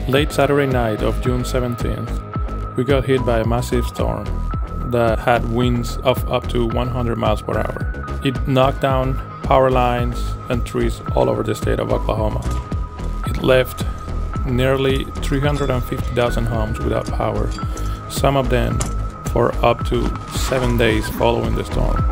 Late Saturday night of June 17th, we got hit by a massive storm that had winds of up to 100 miles per hour. It knocked down power lines and trees all over the state of Oklahoma. It left nearly 350,000 homes without power, some of them for up to 7 days following the storm.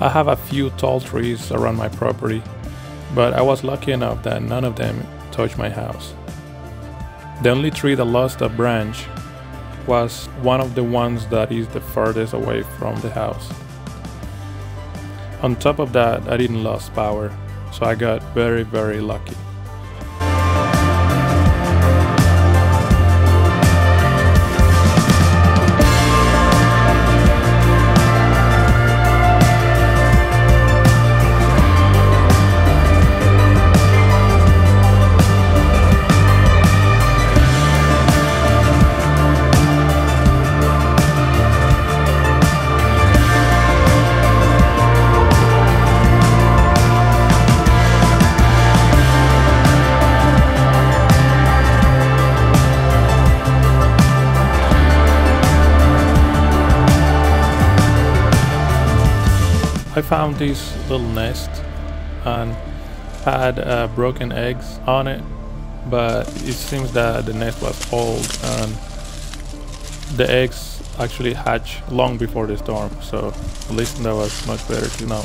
I have a few tall trees around my property, but I was lucky enough that none of them touched my house. The only tree that lost a branch was one of the ones that is the furthest away from the house. On top of that, I didn't lose power, so I got very, very lucky. I found this little nest and had broken eggs on it, but it seems that the nest was old and the eggs actually hatched long before the storm, so at least that was much better to know.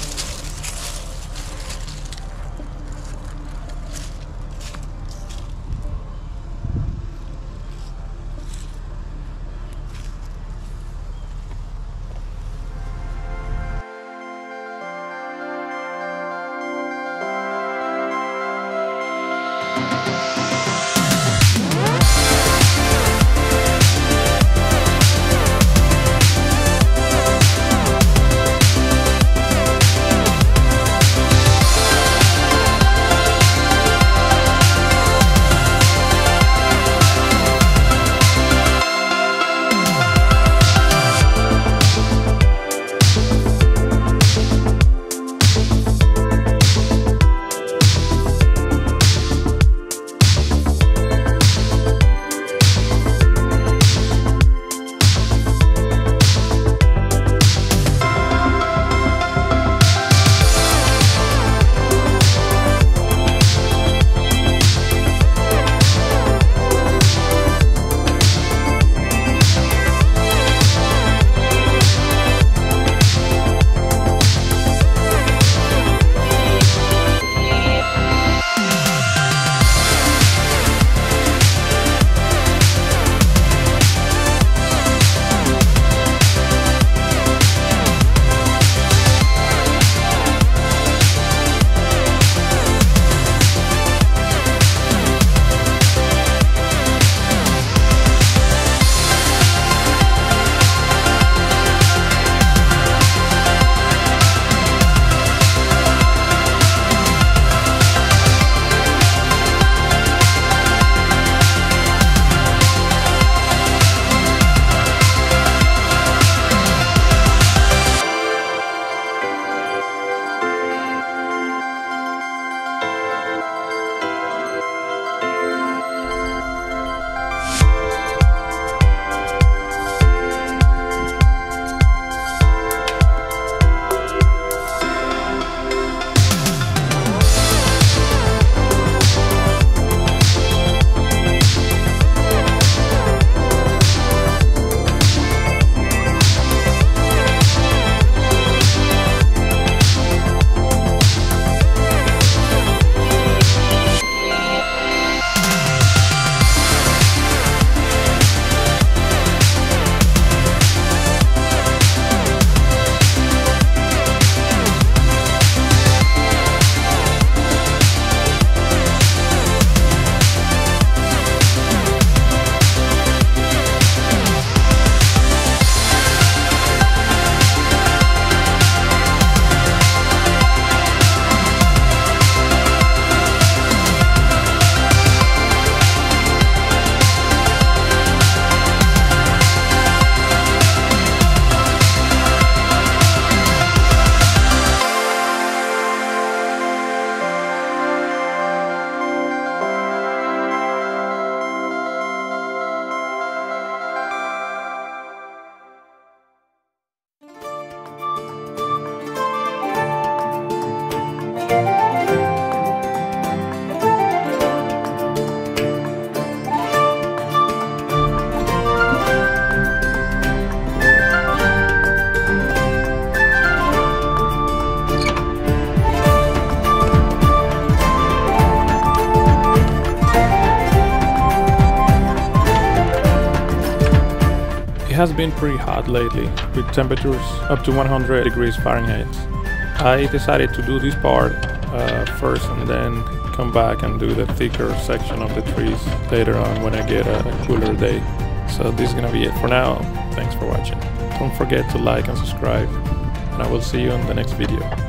has been pretty hot lately, with temperatures up to 100 degrees Fahrenheit. I decided to do this part first and then come back and do the thicker section of the trees later on when I get a cooler day. So this is gonna be it for now. Thanks for watching. Don't forget to like and subscribe, and I will see you in the next video.